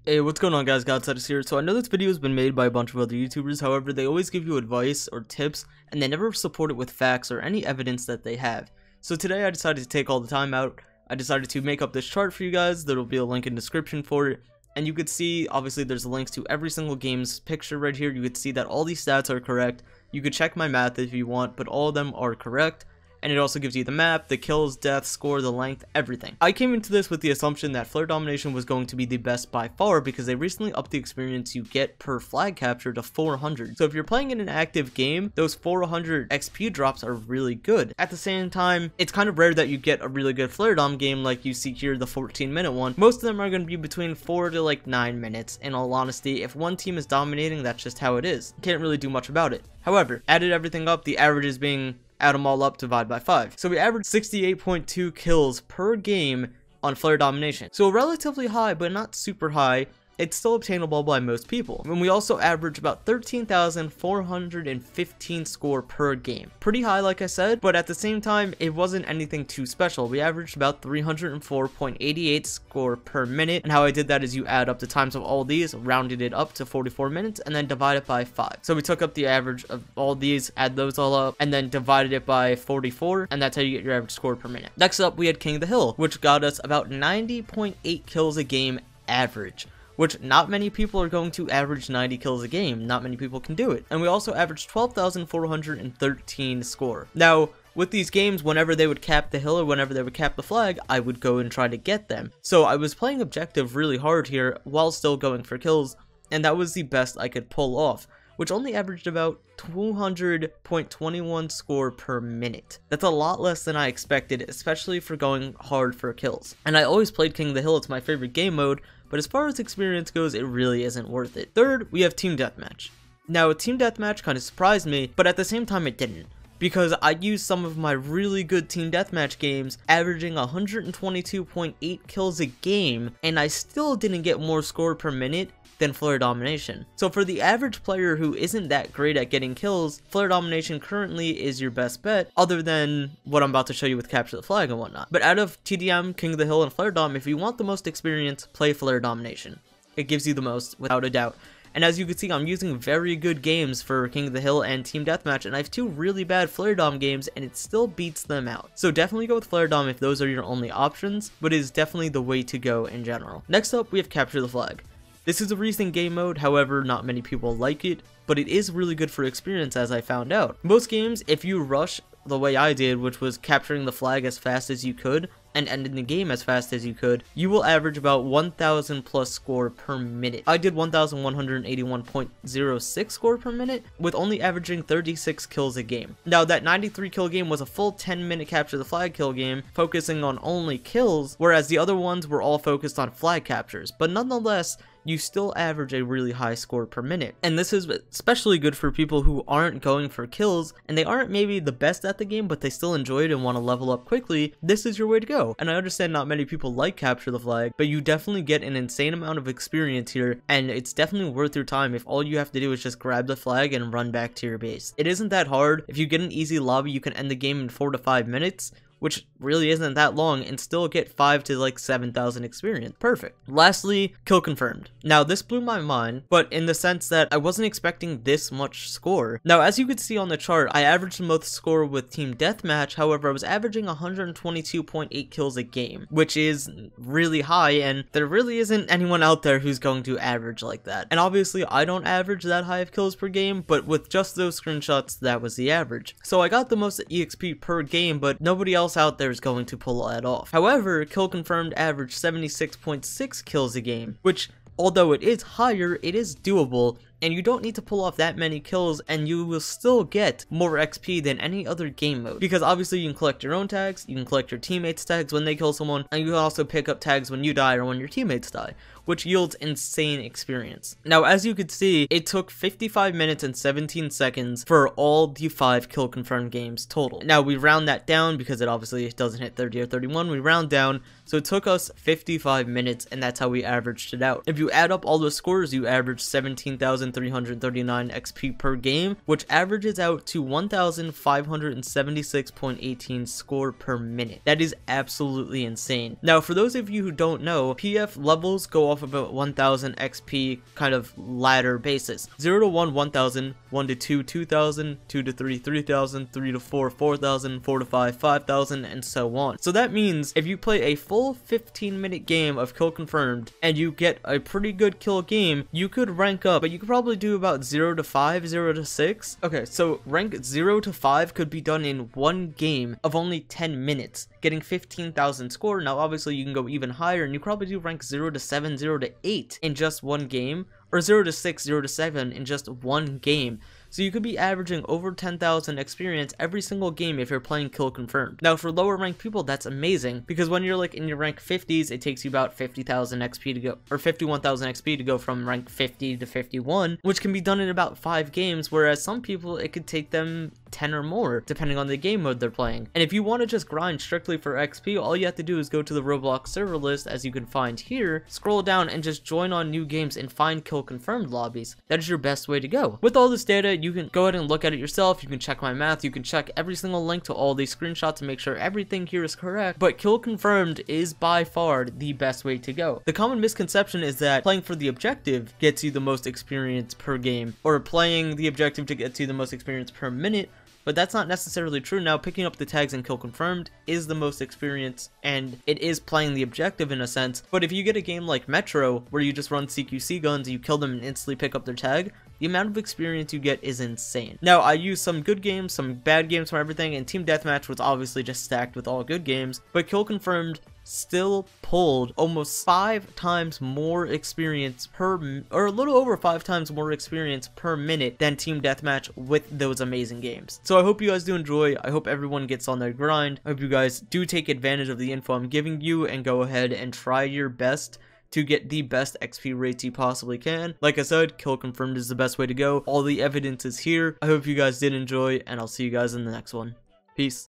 Hey, what's going on guys, Godstatus here. So I know this video has been made by a bunch of other YouTubers, however they always give you advice or tips and they never support it with facts or any evidence that they have. So today I decided to take all the time out. I decided to make up this chart for you guys. There will be a link in the description for it. And you could see, obviously there's links to every single game's picture right here. You could see that all these stats are correct. You could check my math if you want, but all of them are correct. And it also gives you the map, the kills, death, score, the length, everything. I came into this with the assumption that Flare Domination was going to be the best by far because they recently upped the experience you get per flag capture to 400. So if you're playing in an active game, those 400 XP drops are really good. At the same time, it's kind of rare that you get a really good Flare Dom game like you see here, the 14-minute one. Most of them are going to be between 4 to like 9 minutes. In all honesty, if one team is dominating, that's just how it is. Can't really do much about it. However, added everything up, the averages being add them all up, divide by 5. So we averaged 68.2 kills per game on Flare Domination. So relatively high, but not super high. It's still obtainable by most people. And we also average about 13,415 score per game. Pretty high, like I said, but at the same time, it wasn't anything too special. We averaged about 304.88 score per minute. And how I did that is you add up the times of all these, rounded it up to 44 minutes, and then divide it by 5. So we took up the average of all these, add those all up, and then divided it by 44, and that's how you get your average score per minute. Next up, we had King of the Hill, which got us about 90.8 kills a game average, which not many people are going to average 90 kills a game. Not many people can do it. And we also averaged 12,413 score. Now, with these games, whenever they would cap the hill or whenever they would cap the flag, I would go and try to get them. So I was playing objective really hard here while still going for kills, and that was the best I could pull off, which only averaged about 200.21 score per minute. That's a lot less than I expected, especially for going hard for kills. And I always played King of the Hill, it's my favorite game mode, but as far as experience goes, it really isn't worth it. Third, we have Team Deathmatch. Now, Team Deathmatch kind of surprised me, but at the same time it didn't, because I used some of my really good Team Deathmatch games, averaging 122.8 kills a game, and I still didn't get more score per minute than Flare Domination. So for the average player who isn't that great at getting kills, Flare Domination currently is your best bet, other than what I'm about to show you with Capture the Flag and whatnot. But out of TDM, King of the Hill, and Flare Dom, if you want the most experience, play Flare Domination. It gives you the most, without a doubt. And as you can see, I'm using very good games for King of the Hill and Team Deathmatch, and I have 2 really bad Flare Dom games, and it still beats them out. So definitely go with Flare Dom if those are your only options, but it is definitely the way to go in general. Next up, we have Capture the Flag. This is a recent game mode, however, not many people like it, but it is really good for experience, as I found out. Most games, if you rush the way I did, which was capturing the flag as fast as you could, and ending the game as fast as you could, you will average about 1,000 plus score per minute. I did 1,181.06 score per minute, with only averaging 36 kills a game. Now, that 93 kill game was a full 10-minute capture the flag kill game, focusing on only kills, whereas the other ones were all focused on flag captures, but nonetheless, you still average a really high score per minute. And this is especially good for people who aren't going for kills, and they aren't maybe the best at the game, but they still enjoy it and want to level up quickly. This is your way to go. And I understand not many people like Capture the Flag, but you definitely get an insane amount of experience here, and it's definitely worth your time if all you have to do is just grab the flag and run back to your base. It isn't that hard. If you get an easy lobby, you can end the game in 4 to 5 minutes, which really isn't that long, and still get 5 to like 7,000 experience. Perfect. Lastly, kill confirmed. Now, this blew my mind, but in the sense that I wasn't expecting this much score. Now, as you can see on the chart, I averaged the most score with Team Deathmatch. However, I was averaging 122.8 kills a game, which is really high, and there really isn't anyone out there who's going to average like that. And obviously, I don't average that high of kills per game, but with just those screenshots, that was the average. So I got the most EXP per game, but nobody else out there is going to pull that off. However, kill confirmed averaged 76.6 kills a game, which, although it is higher, it is doable, and you don't need to pull off that many kills, and you will still get more XP than any other game mode. Because obviously you can collect your own tags, you can collect your teammates' tags when they kill someone, and you can also pick up tags when you die or when your teammates die, which yields insane experience. Now, as you could see, it took 55 minutes and 17 seconds for all the 5 kill confirmed games total. Now, we round that down because it obviously doesn't hit 30 or 31, we round down, so it took us 55 minutes, and that's how we averaged it out. If you add up all the scores, you average 17,000 1,339 XP per game, which averages out to 1,576.18 score per minute. That is absolutely insane. Now, for those of you who don't know, PF levels go off about 1,000 XP kind of ladder basis. 0 to 1, 1,000, 1 to 2, 2,000, 2 to 3, 3,000, 3 to 4, 4,000, 4 to 5, 5,000, and so on. So that means if you play a full 15-minute game of Kill Confirmed and you get a pretty good kill game, you could rank up, but you could probably do about 0 to 5, 0 to 6. Okay, so rank 0 to 5 could be done in one game of only 10 minutes, getting 15,000 score. Now, obviously, you can go even higher, and you probably do rank 0 to 7, 0 to 8 in just one game, or 0 to 6, 0 to 7 in just one game. So you could be averaging over 10,000 experience every single game if you're playing Kill Confirmed. Now, for lower ranked people, that's amazing, because when you're like in your rank 50s, it takes you about 50,000 XP to go, or 51,000 XP to go from rank 50 to 51, which can be done in about 5 games, whereas some people, it could take them 10 or more, depending on the game mode they're playing. And if you want to just grind strictly for XP, all you have to do is go to the Roblox server list, as you can find here, scroll down, and just join on new games and find Kill Confirmed lobbies. That is your best way to go. With all this data, you can go ahead and look at it yourself. You can check my math, you can check every single link to all these screenshots to make sure everything here is correct, but Kill Confirmed is by far the best way to go. The common misconception is that playing for the objective gets you the most experience per game, or playing the objective to get you the most experience per minute, but that's not necessarily true. Now, picking up the tags in Kill Confirmed is the most experience, and it is playing the objective in a sense, but if you get a game like Metro, where you just run CQC guns, you kill them and instantly pick up their tag, the amount of experience you get is insane. Now, I used some good games, some bad games from everything, and Team Deathmatch was obviously just stacked with all good games, but Kill Confirmed still pulled almost 5 times more experience per, or a little over 5 times more experience per minute than Team Deathmatch with those amazing games. So I hope you guys do enjoy. I hope everyone gets on their grind. I hope you guys do take advantage of the info I'm giving you and go ahead and try your best to get the best XP rates you possibly can. Like I said, Kill Confirmed is the best way to go. All the evidence is here. I hope you guys did enjoy, and I'll see you guys in the next one. Peace.